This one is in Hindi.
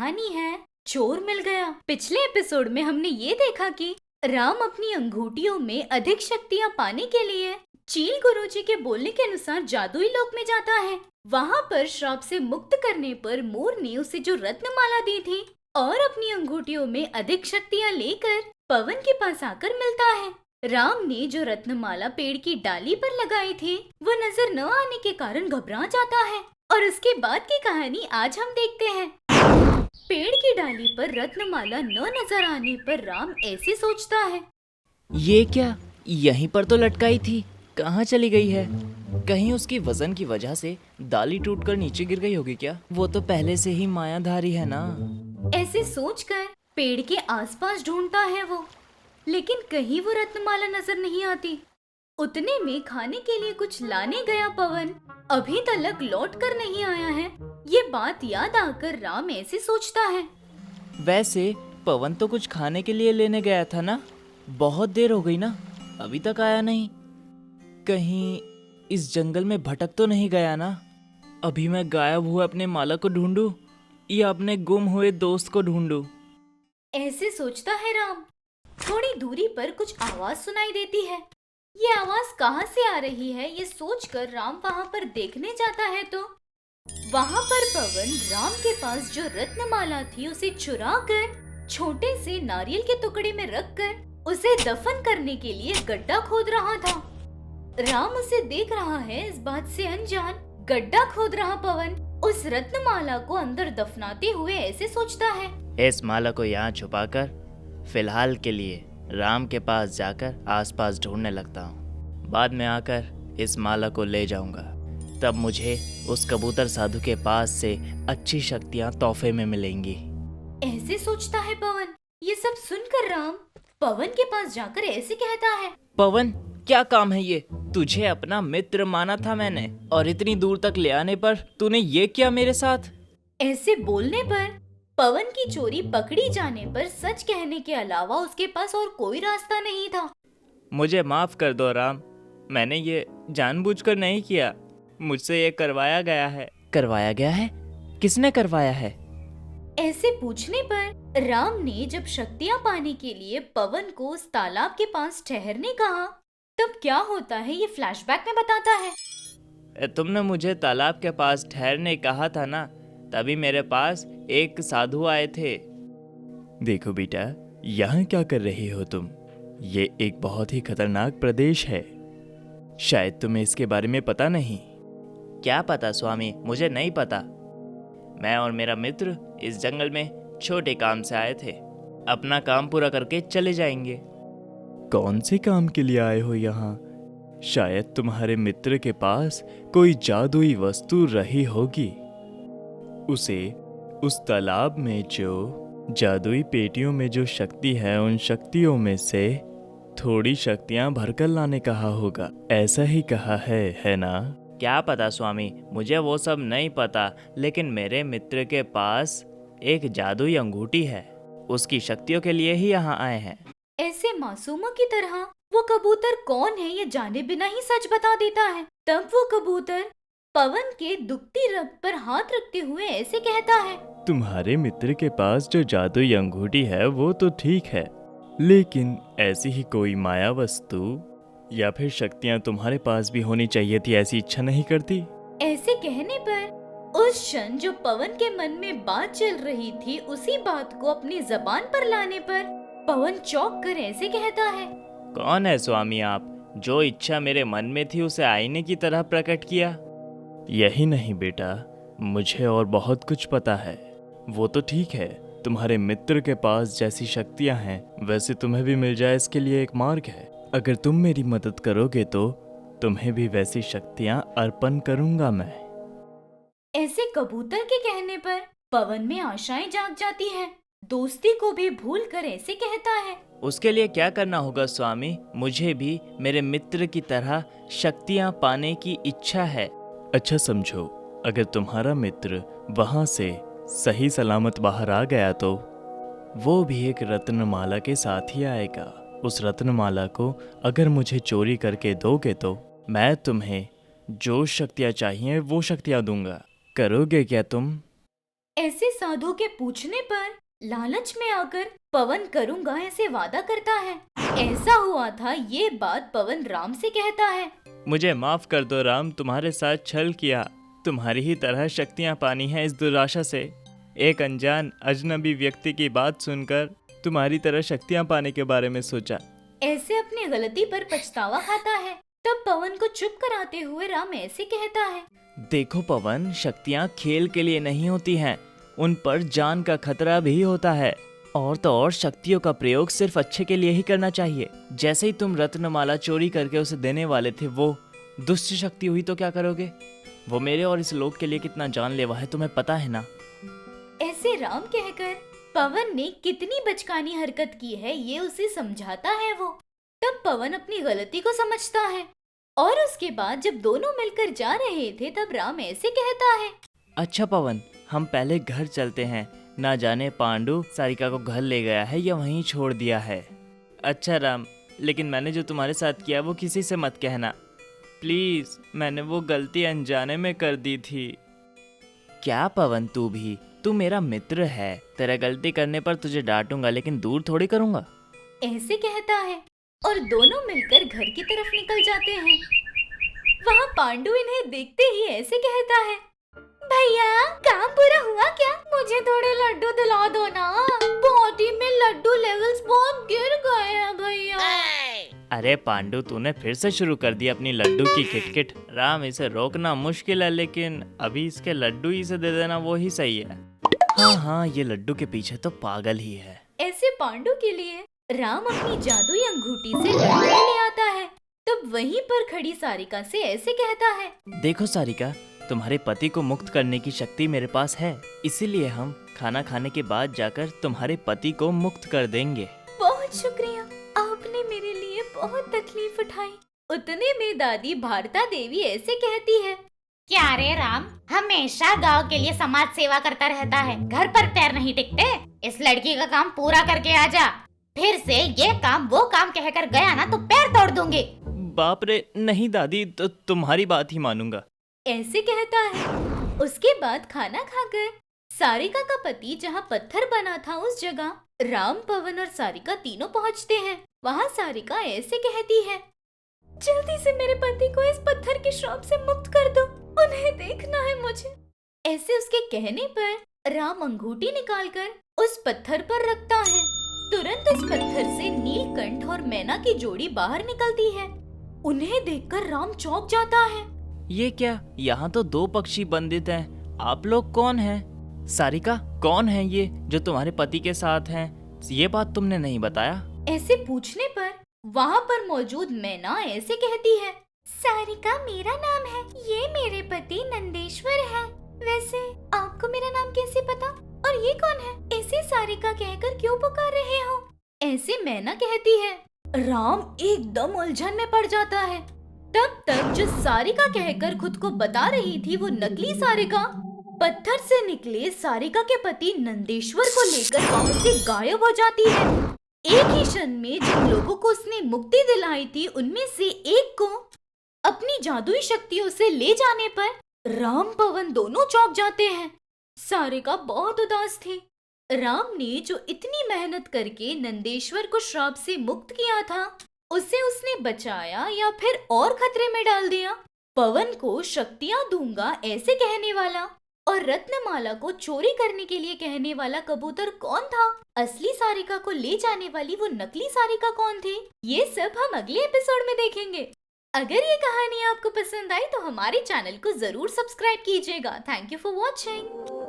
कहानी है चोर मिल गया। पिछले एपिसोड में हमने ये देखा कि राम अपनी अंगूठियों में अधिक शक्तियाँ पाने के लिए चील गुरुजी के बोलने के अनुसार जादुई लोक में जाता है। वहाँ पर श्राप से मुक्त करने पर मोर ने उसे जो रत्नमाला दी थी और अपनी अंगूठियों में अधिक शक्तियाँ लेकर पवन के पास आकर मिलता है। राम ने जो रत्नमाला पेड़ की डाली पर लगाई थी वो नजर न आने के कारण घबरा जाता है और उसके बाद की कहानी आज हम देखते हैं। पेड़ की डाली पर रत्नमाला न नजर आने पर राम ऐसे सोचता है, ये क्या, यहीं पर तो लटकाई थी, कहाँ चली गई है? कहीं उसकी वजन की वजह से डाली टूटकर नीचे गिर गई होगी क्या? वो तो पहले से ही मायाधारी है ना। ऐसे सोचकर पेड़ के आसपास ढूंढता है वो, लेकिन कहीं वो रत्नमाला नजर नहीं आती। उतने में खाने के लिए कुछ लाने गया पवन अभी तक लौट कर नहीं आया है। ये बात याद आकर राम ऐसे सोचता है, वैसे पवन तो कुछ खाने के लिए लेने गया था ना, बहुत देर हो गई ना, अभी तक आया नहीं। कहीं इस जंगल में भटक तो नहीं गया ना? अभी मैं गायब हुए अपने माला को ढूंढूं या अपने गुम हुए दोस्त को ढूंढूं? ऐसे सोचता है राम। थोड़ी दूरी पर कुछ आवाज सुनाई देती है। ये आवाज कहाँ से आ रही है ये सोचकर राम वहाँ पर देखने जाता है तो वहाँ पर पवन राम के पास जो रत्नमाला थी उसे चुरा कर छोटे से नारियल के टुकड़े में रखकर उसे दफन करने के लिए गड्ढा खोद रहा था। राम उसे देख रहा है, इस बात से अनजान। गड्ढा खोद रहा पवन उस रत्नमाला को अंदर दफनाते हुए ऐसे सोचता है, इस माला को यहाँ छुपाकर फिलहाल के लिए राम के पास जाकर आसपास ढूंढने लगता हूँ। बाद में आकर इस माला को ले जाऊंगा, तब मुझे उस कबूतर साधु के पास से अच्छी शक्तियाँ तोहफे में मिलेंगी। ऐसे सोचता है पवन। ये सब सुनकर राम पवन के पास जाकर ऐसे कहता है, पवन, क्या काम है ये? तुझे अपना मित्र माना था मैंने, और इतनी दूर तक ले आने पर तूने ये किया मेरे साथ? ऐसे बोलने पर पवन की चोरी पकड़ी जाने पर सच कहने के अलावा उसके पास और कोई रास्ता नहीं था। मुझे माफ कर दो राम, मैंने ये जानबूझकर नहीं किया, मुझसे ये करवाया गया है। करवाया गया है? किसने करवाया है? ऐसे पूछने पर राम ने जब शक्तियाँ पाने के लिए पवन को उस तालाब के पास ठहरने कहा तब क्या होता है ये फ्लैशबैक में बताता है। तुमने मुझे तालाब के पास ठहरने कहा था ना, तभी मेरे पास एक साधु आए थे। देखो बेटा, यहाँ क्या कर रही हो तुम? ये एक बहुत ही खतरनाक प्रदेश है, शायद तुम्हें इसके बारे में पता नहीं। क्या पता स्वामी, मुझे नहीं पता। मैं और मेरा मित्र इस जंगल में छोटे काम से आए थे, अपना काम पूरा करके चले जाएंगे। कौन से काम के लिए आए हो यहाँ? शायद तुम्हारे मित्र के पास कोई जादुई वस्तु रही होगी। उसे उस तालाब में जो जादुई पेटियों में जो शक्ति है, उन शक्तियों में से थोड़ी शक्तियां भरकर लाने कहा होगा, ऐसा ही कहा है ना? क्या पता स्वामी, मुझे वो सब नहीं पता, लेकिन मेरे मित्र के पास एक जादुई अंगूठी है, उसकी शक्तियों के लिए ही यहाँ आए हैं। ऐसे मासूमों की तरह वो कबूतर कौन है ये जाने बिना ही सच बता देता है। तब वो कबूतर पवन के दुखती रग पर हाथ रखते हुए ऐसे कहता है, तुम्हारे मित्र के पास जो जादुई अंगूठी है वो तो ठीक है, लेकिन ऐसी ही कोई माया वस्तु या फिर शक्तियाँ तुम्हारे पास भी होनी चाहिए थी, ऐसी इच्छा नहीं करती? ऐसे कहने पर उस क्षण जो पवन के मन में बात चल रही थी उसी बात को अपनी जबान पर लाने पर पवन चौंक कर ऐसे कहता है, कौन है स्वामी आप, जो इच्छा मेरे मन में थी उसे आईने की तरह प्रकट किया? यही नहीं बेटा, मुझे और बहुत कुछ पता है। वो तो ठीक है, तुम्हारे मित्र के पास जैसी शक्तियां हैं वैसे तुम्हें भी मिल जाए, इसके लिए एक मार्ग है। अगर तुम मेरी मदद करोगे तो तुम्हें भी वैसी शक्तियां अर्पण करूंगा मैं। ऐसे कबूतर के कहने पर पवन में आशाएं जाग जाती हैं। दोस्ती को भी भूल कर ऐसे कहता है, उसके लिए क्या करना होगा स्वामी? मुझे भी मेरे मित्र की तरह शक्तियां पाने की इच्छा है। अच्छा समझो, अगर तुम्हारा मित्र वहां से सही सलामत बाहर आ गया तो वो भी एक रत्नमाला के साथ ही आएगा। उस रत्नमाला को अगर मुझे चोरी करके दोगे तो मैं तुम्हें जो शक्तियाँ चाहिए वो शक्तियाँ दूंगा। करोगे क्या तुम? ऐसे साधु के पूछने पर लालच में आकर पवन करूंगा ऐसे वादा करता है। ऐसा हुआ था, ये बात पवन राम से कहता है। मुझे माफ कर दो राम, तुम्हारे साथ छल किया। तुम्हारी ही तरह शक्तियां पानी है इस दुराशा से। एक अनजान अजनबी व्यक्ति की बात सुनकर तुम्हारी तरह शक्तियां पाने के बारे में सोचा। ऐसे अपनी गलती पर पछतावा खाता है। तब पवन को चुप कराते हुए राम ऐसे कहता है। देखो पवन, शक्तियां खेल के लिए नहीं होती हैं, उन पर जान का खतरा भी होता है। और तो और शक्तियों का प्रयोग सिर्फ अच्छे के लिए ही करना चाहिए। जैसे ही तुम रत्नमाला चोरी करके उसे देने वाले थे वो दुष्ट शक्ति हुई तो क्या करोगे? वो मेरे और इस लोक के लिए कितना जानलेवा है तुम्हें पता है ना। ऐसे राम कहकर पवन ने कितनी बचकानी हरकत की है ये उसे समझाता है वो। तब पवन अपनी गलती को समझता है और उसके बाद जब दोनों मिलकर जा रहे थे तब राम ऐसे कहता है। अच्छा पवन, हम पहले घर चलते हैं। ना जाने पांडु सारिका को घर ले गया है या वहीं छोड़ दिया है। अच्छा राम, लेकिन मैंने जो तुम्हारे साथ किया वो किसी से मत कहना प्लीज। मैंने वो गलती अनजाने में कर दी थी। क्या पवन, तू मेरा मित्र है। तेरा गलती करने पर तुझे डांटूंगा लेकिन दूर थोड़ी करूंगा। ऐसे कहता है और दोनों मिलकर घर की तरफ निकल जाते हैं। वहाँ पांडु इन्हें देखते ही ऐसे कहता है। भैया, काम पूरा हुआ क्या? मुझे थोड़े लड्डू दिला दो ना। बॉडी में लड्डू लेवल्स बहुत गिर गए हैं भैया। अरे पांडु, तूने फिर से शुरू कर दी अपनी लड्डू की किटकिट। राम, इसे रोकना मुश्किल है लेकिन अभी इसके लड्डू ही से दे देना वो ही सही है। हाँ, ये लड्डू के पीछे तो पागल ही है। ऐसे पांडु के लिए राम अपनी जादुई अंगूठी से लड्डू ले आता है। तब वहीं पर खड़ी सारिका से ऐसे कहता है। देखो सारिका, तुम्हारे पति को मुक्त करने की शक्ति मेरे पास है, इसीलिए हम खाना खाने के बाद जाकर तुम्हारे पति को मुक्त कर देंगे। बहुत शुक्रिया, आपने मेरे लिए बहुत तकलीफ उठाई। उतने में दादी भारता देवी ऐसे कहती है। क्या रे राम, हमेशा गांव के लिए समाज सेवा करता रहता है, घर पर पैर नहीं टिकते। इस लड़की का काम पूरा करके आजा। फिर से ये काम वो काम कहकर गया ना तो पैर तोड़ दूंगी। बाप रे, नहीं दादी, तो तुम्हारी बात ही मानूंगा। ऐसे कहता है। उसके बाद खाना खाकर सारिका का पति जहाँ पत्थर बना था उस जगह राम, पवन और सारिका तीनों पहुँचते हैं। वहाँ सारिका ऐसे कहती है। जल्दी से मेरे पति को इस पत्थर के श्राप से मुक्त कर दो, उन्हें देखना है मुझे। ऐसे उसके कहने पर राम अंगूठी निकालकर उस पत्थर पर रखता है। तुरंत उस पत्थर से नीलकंठ और मैना की जोड़ी बाहर निकलती है। उन्हें देखकर राम चौंक जाता है। ये क्या, यहाँ तो 2 पक्षी बंदित हैं। आप लोग कौन हैं? सारिका, कौन है ये जो तुम्हारे पति के साथ हैं? ये बात तुमने नहीं बताया। ऐसे पूछने पर वहाँ पर मौजूद मैना ऐसे कहती है। सारिका मेरा नाम है, ये मेरे पति नंदेश्वर है। वैसे आपको मेरा नाम कैसे पता? और ये कौन है? ऐसे सारिका कहकर क्यों पुकार रहे हो? ऐसे मैना कहती है। राम एकदम उलझन में पड़ जाता है। तब तक जो सारिका कहकर खुद को बता रही थी वो नकली सारिका पत्थर से निकले सारिका के पति नंदेश्वर को लेकर वहां से गायब हो जाती है। एक ही क्षण में जिन लोगों को उसने मुक्ति दिलाई थी उनमें से एक को अपनी जादुई शक्तियों से ले जाने पर राम, पवन दोनों चौंक जाते हैं। सारिका बहुत उदास थी। राम ने जो इतनी मेहनत करके नंदेश्वर को श्राप से मुक्त किया था उसे उसने बचाया या फिर और खतरे में डाल दिया? पवन को शक्तियां दूंगा ऐसे कहने वाला और रत्नमाला को चोरी करने के लिए कहने वाला कबूतर कौन था? असली सारिका को ले जाने वाली वो नकली सारिका कौन थी? ये सब हम अगले एपिसोड में देखेंगे। अगर ये कहानी आपको पसंद आई तो हमारे चैनल को जरूर सब्सक्राइब कीजिएगा। Thank you for watching.